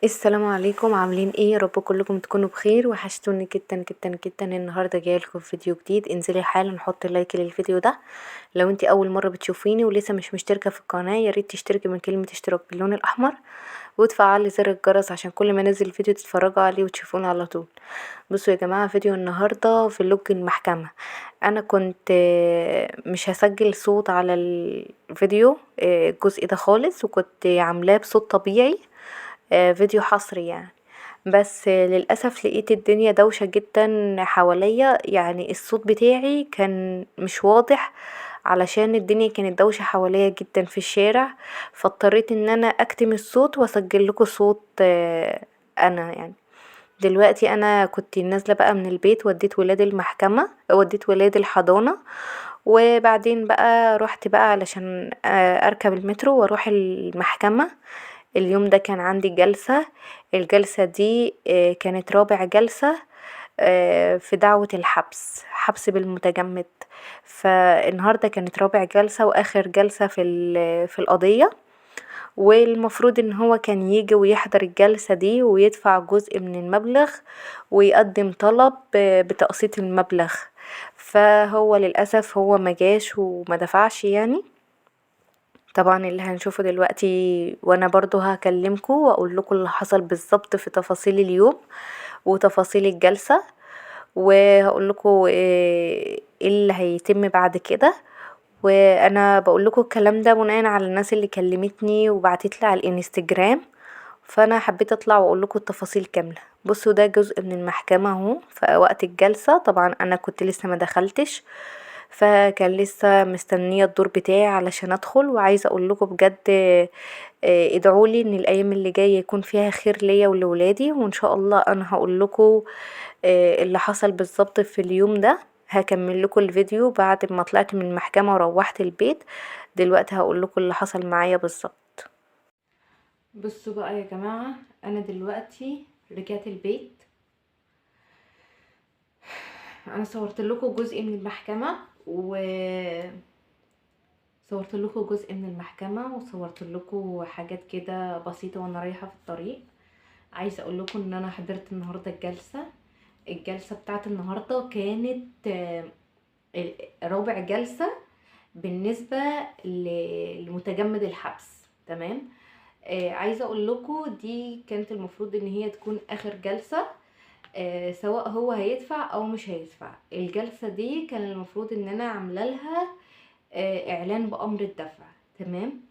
السلام عليكم، عاملين ايه؟ يا رب كلكم تكونوا بخير. وحشتوني جدا جدا جدا. النهارده جايه لكم فيديو جديد. انزلي حالا حطي لايك للفيديو ده. لو انتي اول مره بتشوفيني ولسه مش مشتركه في القناه، يا ريت تشتركي من كلمه اشتراك باللون الاحمر، وتفعلي زر الجرس عشان كل ما انزل فيديو تتفرجوا عليه وتشوفوني على طول. بصوا يا جماعه، فيديو النهارده في لوج المحكمه. انا كنت مش هسجل صوت على الفيديو الجزء ده خالص، وكنت عاملاه بصوت طبيعي، فيديو حصري يعني. بس للأسف لقيت الدنيا دوشة جدا حواليا، يعني الصوت بتاعي كان مش واضح علشان الدنيا كانت دوشة حواليا جدا في الشارع. فاضطريت ان انا اكتم الصوت واسجل لكم صوت انا يعني. دلوقتي انا كنت نازلة بقى من البيت، وديت ولاد المحكمة، وديت ولاد الحضانة، وبعدين بقى رحت بقى علشان اركب المترو واروح المحكمة. اليوم ده كان عندي جلسة. الجلسة دي كانت رابع جلسة في دعوة الحبس، حبس بالمتجمد. فالنهاردة كانت رابع جلسة واخر جلسة في القضية. والمفروض ان هو كان يجي ويحضر الجلسة دي ويدفع جزء من المبلغ، ويقدم طلب بتقسيط المبلغ. فهو للأسف هو مجاش وما دفعش يعني. طبعا اللي هنشوفه دلوقتي، وانا برضو هكلمكم واقول لكم اللي حصل بالظبط في تفاصيل اليوم وتفاصيل الجلسة، وهقول لكم ايه اللي هيتم بعد كده. وانا بقول لكم الكلام ده بناء على الناس اللي كلمتني وبعتت لي على الانستجرام، فانا حبيت اطلع واقول لكم التفاصيل كامله. بصوا ده جزء من المحكمه اهو في وقت الجلسه. طبعا انا كنت لسه ما دخلتش، فكان لسه مستنيه الدور بتاعي علشان ادخل. وعايزه اقول لكم بجد ادعولي ان الايام اللي جايه يكون فيها خير ليا ولولادي، وان شاء الله انا هقول لكم اللي حصل بالظبط في اليوم ده. هكمل لكم الفيديو بعد ما طلعت من المحكمه وروحت البيت. دلوقتي هقول لكم اللي حصل معايا بالظبط. بصوا بقى يا جماعة، انا دلوقتي رجعت البيت. انا صورت لكم جزء من المحكمة وصورت لكم حاجات كده بسيطة وانا رايحة في الطريق. عايزة اقول لكم ان انا حضرت النهاردة الجلسة بتاعت النهاردة كانت رابع جلسة بالنسبة لمتجمد الحبس. تمام. عايزة اقول لكم دي كانت المفروض ان هي تكون اخر جلسة، سواء هو هيدفع او مش هيدفع. الجلسة دي كان المفروض ان انا عامله لها اعلان بامر الدفع. تمام.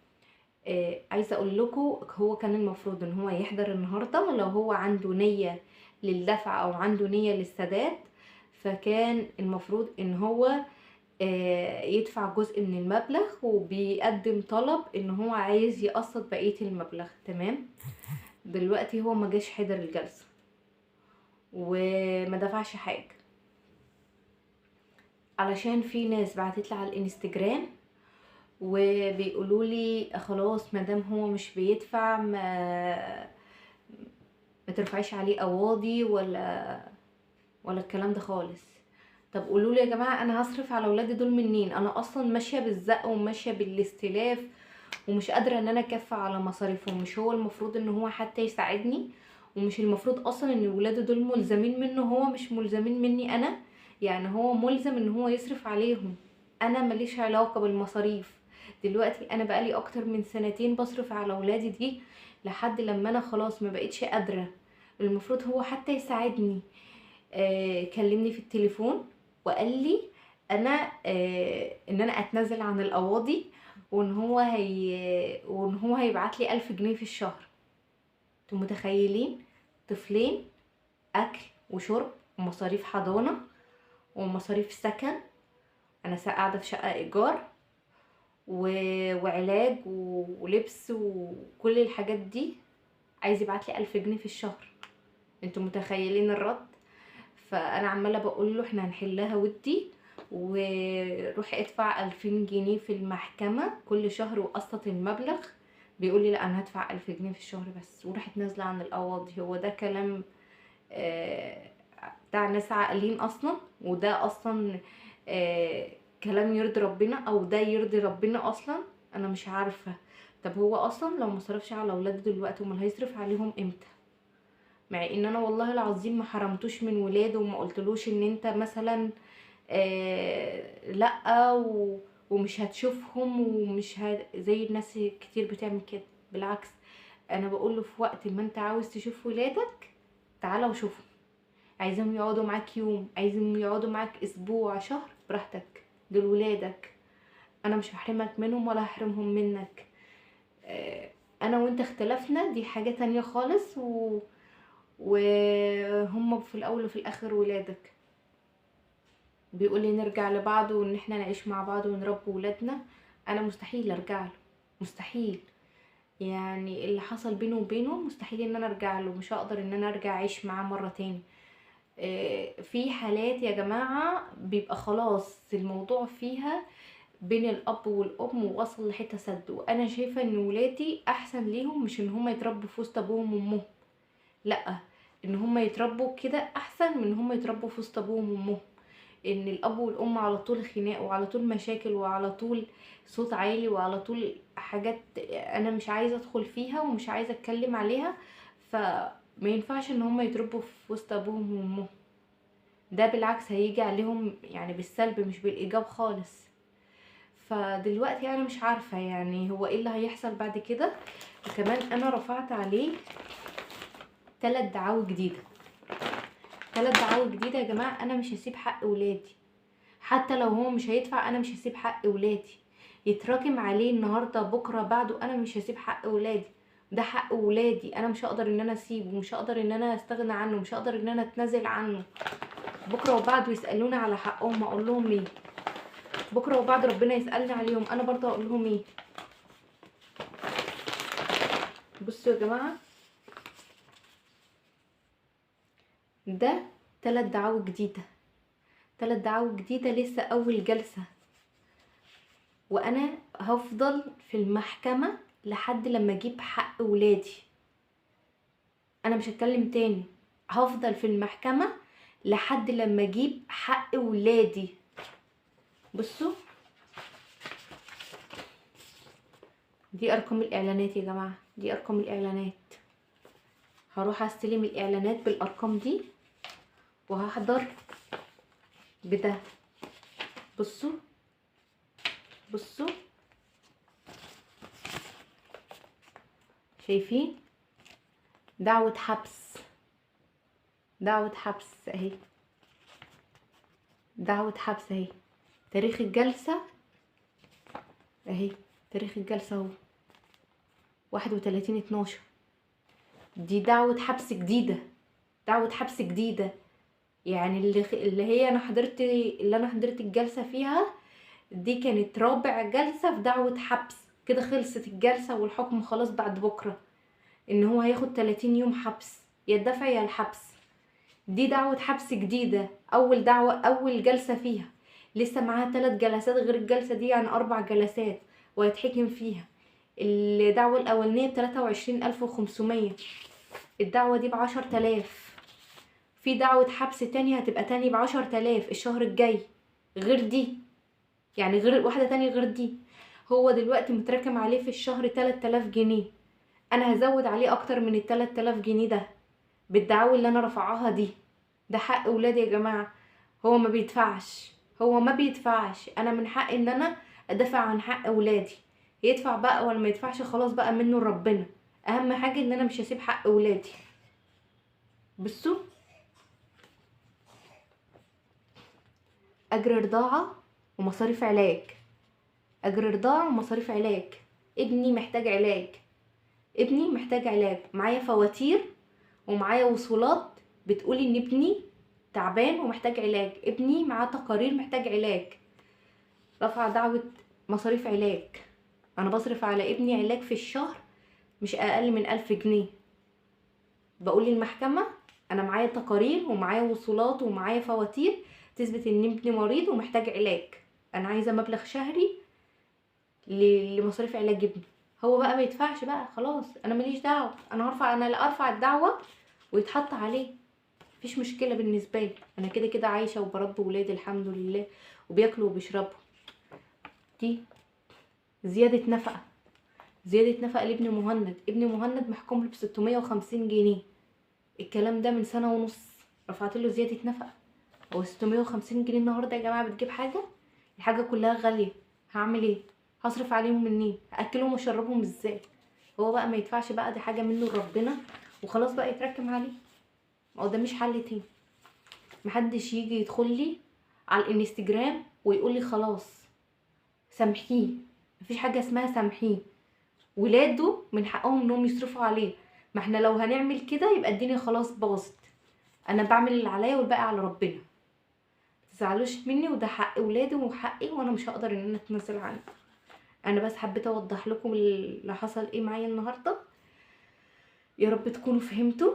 عايزه اقول لكم هو كان المفروض ان هو يحضر النهارده لو هو عنده نيه للدفع او عنده نيه للسداد. فكان المفروض ان هو يدفع جزء من المبلغ، وبيقدم طلب ان هو عايز يقسط بقيه المبلغ. تمام. دلوقتي هو ما جاش حضر الجلسه وما دفعش حاجه، علشان في ناس بعتتلي على الانستجرام وبيقولوا لي خلاص مادام هو مش بيدفع ما ترفعيش عليه قواضي ولا الكلام ده خالص. طب قولوا لي يا جماعه، انا هصرف على ولادي دول منين؟ انا اصلا ماشيه بالزق وماشيه بالاستلاف، ومش قادره ان انا اكفي على مصاريفهم. مش هو المفروض ان هو حتى يساعدني؟ ومش المفروض اصلا ان ولاده دول ملزمين منه؟ هو مش ملزمين مني انا، يعني هو ملزم ان هو يصرف عليهم. انا ماليش علاقه بالمصاريف. دلوقتي انا بقالي اكتر من سنتين بصرف على ولادي دي، لحد لما انا خلاص ما بقيتش قادره. المفروض هو حتى يساعدني. كلمني في التليفون وقال لي انا ان انا اتنازل عن القواضي، وان هو هيبعت لي 1000 جنيه في الشهر. انتوا متخيلين؟ طفلين، اكل وشرب ومصاريف حضانة ومصاريف سكن، انا قاعدة في شقة ايجار، وعلاج ولبس وكل الحاجات دي، عايز يبعت لي 1000 جنيه في الشهر. انتوا متخيلين الرد؟ فانا عمالة بقول له احنا هنحلها ودي، وروح ادفع 2000 جنيه في المحكمة كل شهر وقسط المبلغ. بيقول لي لا انا هدفع 1000 جنيه في الشهر بس، وراحت نازلة عن القواضي. هو ده كلام بتاع ناس عاقلين اصلا؟ وده اصلا كلام يرضي ربنا؟ او ده يرضي ربنا اصلا؟ انا مش عارفة. طب هو اصلا لو مصرفش على اولاده دلوقتي، امال هيصرف عليهم امتى؟ مع ان انا والله العظيم ما حرمتوش من ولاده وما قلتلوش ان انت مثلا لا ومش هتشوفهم ومش زي الناس كتير بتعمل كده. بالعكس، انا بقوله في وقت ما انت عاوز تشوف ولادك تعالى وشوفهم. عايزهم يقعدوا معاك يوم، عايزهم يقعدوا معاك اسبوع، شهر، براحتك، دول ولادك، انا مش هحرمك منهم ولا هحرمهم منك. انا وانت اختلفنا دي حاجة تانية خالص، وهم في الاول وفي الاخر ولادك. بيقولي نرجع لبعض وان احنا نعيش مع بعض ونربي ولادنا، انا مستحيل ارجع له، مستحيل. يعني اللي حصل بينه وبينه مستحيل ان انا ارجع له، مش هقدر ان انا ارجع اعيش معاه مرة تاني. في حالات يا جماعة بيبقى خلاص الموضوع فيها بين الاب والام ووصل لحته سد، وانا شايفه ان ولادي احسن ليهم مش ان هم يتربوا في وسط ابوهم وامهم، لا، ان هم يتربوا كده احسن من ان هم يتربوا في وسط ابوهم وامهم. ان الاب والام على طول خناق وعلى طول مشاكل وعلى طول صوت عالي وعلى طول حاجات انا مش عايزه ادخل فيها ومش عايزه اتكلم عليها. فما ينفعش ان هم يتربوا في وسط ابوهم وامهم، ده بالعكس هيجي عليهم يعني بالسلب مش بالايجاب خالص. فدلوقتي انا مش عارفه يعني هو ايه اللي هيحصل بعد كده. وكمان انا رفعت عليه 3 دعاوى جديده، 3 دعاوى جديده يا جماعه. انا مش هسيب حق ولادي، حتى لو هو مش هيدفع انا مش هسيب حق ولادي. يتراكم عليه النهارده بكره بعده، انا مش هسيب حق ولادي. ده حق ولادي، انا مش هقدر ان انا اسيبه، مش هقدر ان انا استغنى عنه، مش هقدر ان انا اتنازل عنه. بكره وبعده يسالوني على حقهم اقول لهم ايه؟ بكره وبعد ربنا يسالني عليهم انا برضه اقول لهم ايه؟ بصوا يا جماعه، ده 3 دعاوى جديده، 3 دعاوى جديده، لسه اول جلسه. وانا هفضل في المحكمه لحد لما اجيب حق ولادي. انا مش هتكلم تاني، هفضل في المحكمه لحد لما اجيب حق ولادي. بصوا، دي ارقام الاعلانات يا جماعه، دي ارقام الاعلانات. هروح استلم الاعلانات بالارقام دي وهحضر بده. بصوا، بصوا، شايفين؟ دعوة حبس، دعوة حبس اهي، دعوة حبس اهي. تاريخ الجلسة اهي، تاريخ الجلسة اهو 31/12. دي دعوة حبس جديدة، دعوة حبس جديدة. يعني اللي هي اللي انا حضرت الجلسة فيها دي كانت رابع جلسة في دعوة حبس. كده خلصت الجلسة والحكم خلاص بعد بكرة ان هو هياخد 30 يوم حبس، يا الدفع يا الحبس. دي دعوة حبس جديدة، اول دعوة، اول جلسة فيها. لسه معاها 3 جلسات غير الجلسة دي، يعني 4 جلسات وهيتحكم فيها. الدعوة الاولانية ب23,500، الدعوة دي ب10,000. في دعوة حبس تانية هتبقى تاني ب10,000 الشهر الجاي غير دي، يعني غير واحدة تانية غير دي. هو دلوقتي متراكم عليه في الشهر 3000 جنيه. انا هزود عليه اكتر من 3000 جنيه ده بالدعاوى اللي انا رفعها دي. ده حق ولادي يا جماعة، هو ما بيدفعش، هو ما بيدفعش. انا من حق ان انا ادافع عن حق ولادي. يدفع بقى ولا ما يدفعش خلاص بقى منه ربنا. اهم حاجة ان انا مش هسيب حق ولادي. بصوا، اجر رضاعة ومصاريف علاج، اجر رضاعة ومصاريف علاج. ابني محتاج علاج، ابني محتاج علاج، معايا فواتير ومعايا وصولات بتقولي ان ابني تعبان ومحتاج علاج، ابني معاه تقارير محتاج علاج. رفع دعوة مصاريف علاج. انا بصرف على ابني علاج في الشهر مش اقل من 1000 جنيه. بقول للمحكمة انا معايا تقارير ومعايا وصولات ومعايا فواتير تثبت ان ابني مريض ومحتاج علاج. انا عايزة مبلغ شهري لمصاريف علاج ابني. هو بقى ما يدفعش بقى خلاص، انا ماليش دعوة. انا لا ارفع الدعوة ويتحط عليه، مفيش مشكلة بالنسبة لي. انا كده كده عايشة وبربي ولادي الحمد لله وبياكلوا وبيشربوا. دي زيادة نفقة، زيادة نفقة لابن مهند. ابن مهند محكوم له ب650 جنيه. الكلام ده من سنة ونص، رفعت له زيادة نفقة. هو 650 جنيه النهارده يا جماعة بتجيب حاجة؟ الحاجة كلها غالية، هعمل ايه؟ هصرف عليهم منين؟ هاكلهم واشربهم ازاي؟ هو بقى ما يدفعش بقى، دي حاجة منه لربنا وخلاص بقى يتركم عليه. ما هو ده مش حل تاني. محدش يجي يدخل لي على الانستجرام ويقول لي خلاص سامحيه. مفيش حاجة اسمها سامحيه. ولاده من حقهم انهم يصرفوا عليه. ما احنا لو هنعمل كده يبقى الدنيا خلاص باظت. انا بعمل اللي عليا والباقي على ربنا. متزعلوش مني، وده حق ولادي وحقي، وانا مش هقدر ان انا اتنازل عنه. انا بس حبيت اوضح لكم اللي حصل ايه معايا النهارده. يا رب تكونوا فهمتوا،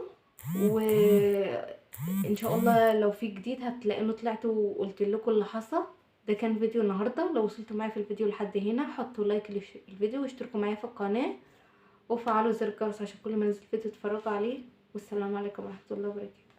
وان شاء الله لو في جديد هتلاقوني طلعت وقلت لكم اللي حصل. ده كان فيديو النهارده. لو وصلتوا معايا في الفيديو لحد هنا حطوا لايك للفيديو واشتركوا معايا في القناه وفعلوا زر الجرس عشان كل ما انزل فيديو تتفرجوا عليه. والسلام عليكم ورحمه الله وبركاته.